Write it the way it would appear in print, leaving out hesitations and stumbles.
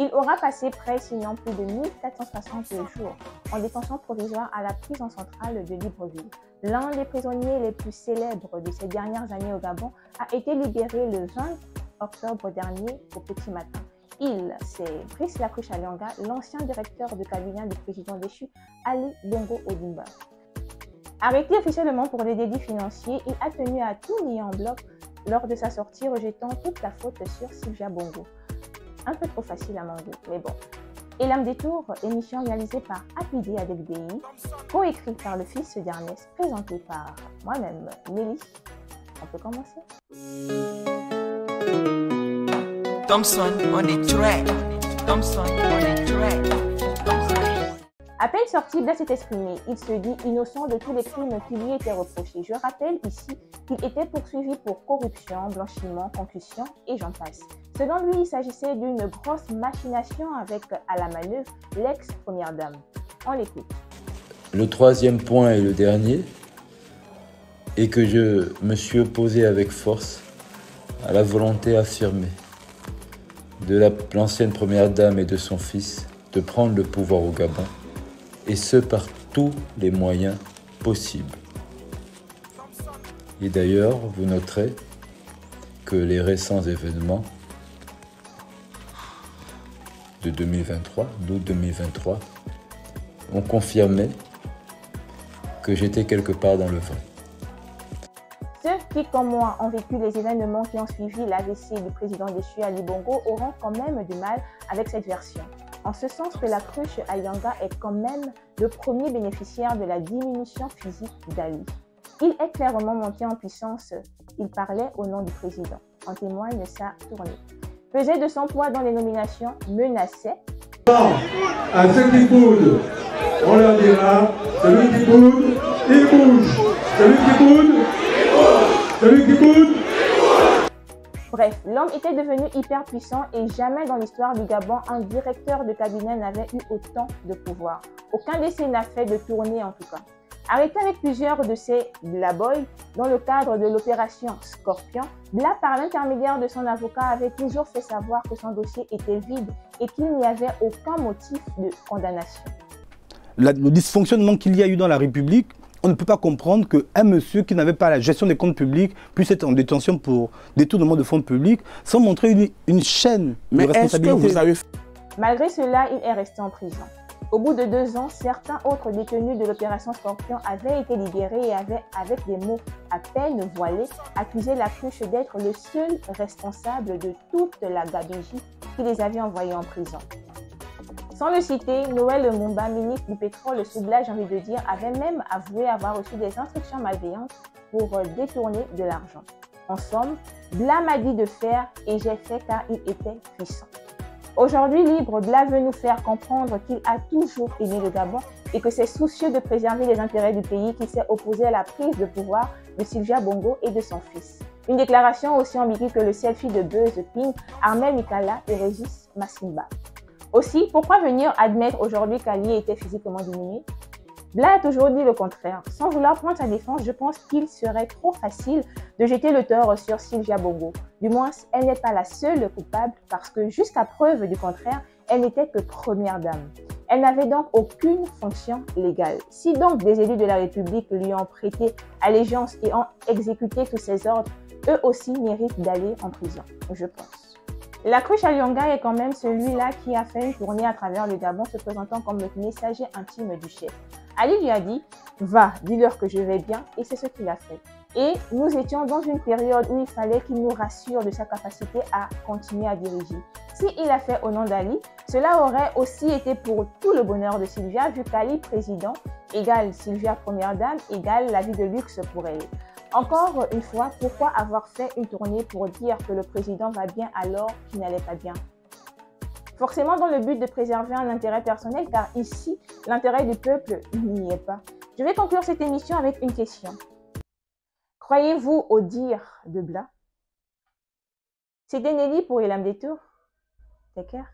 Il aura passé près, sinon plus de 1460 jours en détention provisoire à la prison centrale de Libreville. L'un des prisonniers les plus célèbres de ces dernières années au Gabon a été libéré le 20 octobre dernier au petit matin. C'est Brice Lacruche Alionga, l'ancien directeur de cabinet du président déchu Ali Bongo Ondimba. Arrêté officiellement pour des délits financiers, il a tenu à tout nier en bloc lors de sa sortie, rejetant toute la faute sur Sylvia Bongo. Un peu trop facile à mon goût, mais bon. Elam Détour, émission réalisée par Apidé avec DI, coécrite par le fils d'Ernest, présentée par moi-même, Mélie. On peut commencer. Thompson on the track. Thompson on the track. À peine sorti, Blas s'est exprimé. Il se dit innocent de tous les crimes qui lui étaient reprochés. Je rappelle ici qu'il était poursuivi pour corruption, blanchiment, concussion et j'en passe. Selon lui, il s'agissait d'une grosse machination avec à la manœuvre l'ex-première dame. On l'écoute. Le troisième point et le dernier est que je me suis opposé avec force à la volonté affirmée de l'ancienne première dame et de son fils de prendre le pouvoir au Gabon, et ce par tous les moyens possibles. Et d'ailleurs, vous noterez que les récents événements de 2023, d'août 2023, ont confirmé que j'étais quelque part dans le vrai. Ceux qui, comme moi, ont vécu les événements qui ont suivi l'AVC du président déchu Ali Bongo auront quand même du mal avec cette version. En ce sens que Lacruche Alionga est quand même le premier bénéficiaire de la diminution physique d'Ali. Il est clairement monté en puissance. Il parlait au nom du président. En témoigne sa tournée. Pesait de son poids dans les nominations, menaçait. À ceux qui boudent, on leur dira, celui qui boude, il bouge. Celui qui boude, celui qui boude. Bref, l'homme était devenu hyper puissant et jamais dans l'histoire du Gabon, un directeur de cabinet n'avait eu autant de pouvoir. Aucun d'essai n'a fait de tournée en tout cas. Arrêté avec plusieurs de ses Blaboy dans le cadre de l'opération Scorpion, Bla, par l'intermédiaire de son avocat, avait toujours fait savoir que son dossier était vide et qu'il n'y avait aucun motif de condamnation. Le dysfonctionnement qu'il y a eu dans la République, on ne peut pas comprendre qu'un monsieur qui n'avait pas la gestion des comptes publics puisse être en détention pour détournement de fonds publics sans montrer une chaîne de responsabilité. Est-ce que vous avez... Malgré cela, il est resté en prison. Au bout de 2 ans, certains autres détenus de l'opération Scorpion avaient été libérés et avaient, avec des mots à peine voilés, accusé Lacruche d'être le seul responsable de toute la gabegie qui les avait envoyés en prison. Sans le citer, Noël Mumba, ministre du pétrole sous Bla, j'ai envie de dire, avait même avoué avoir reçu des instructions malveillantes pour détourner de l'argent. En somme, Bla m'a dit de faire et j'ai fait car il était puissant. Aujourd'hui libre, Bla veut nous faire comprendre qu'il a toujours aimé le Gabon et que c'est soucieux de préserver les intérêts du pays qu'il s'est opposé à la prise de pouvoir de Sylvia Bongo et de son fils. Une déclaration aussi ambiguë que le selfie de Buzz Ping, Armel Mikala et Régis Massimba. Aussi, pourquoi venir admettre aujourd'hui qu'Ali était physiquement diminué? Bla a toujours dit le contraire. Sans vouloir prendre sa défense, je pense qu'il serait trop facile de jeter le tort sur Sylvia Bongo. Du moins, elle n'est pas la seule coupable parce que jusqu'à preuve du contraire, elle n'était que première dame. Elle n'avait donc aucune fonction légale. Si donc des élus de la République lui ont prêté allégeance et ont exécuté tous ses ordres, eux aussi méritent d'aller en prison, je pense. Lacruche Alionga est quand même celui-là qui a fait une tournée à travers le Gabon se présentant comme le messager intime du chef. Ali lui a dit « Va, dis-leur que je vais bien » et c'est ce qu'il a fait. Et nous étions dans une période où il fallait qu'il nous rassure de sa capacité à continuer à diriger. S'il a fait au nom d'Ali, cela aurait aussi été pour tout le bonheur de Sylvia vu qu'Ali président égale Sylvia première dame égale la vie de luxe pour elle. Encore une fois, pourquoi avoir fait une tournée pour dire que le président va bien alors qu'il n'allait pas bien? Forcément dans le but de préserver un intérêt personnel, car ici, l'intérêt du peuple n'y est pas. Je vais conclure cette émission avec une question. Croyez-vous au dire de Bla? C'était Nelly pour Elam Détour. Take care.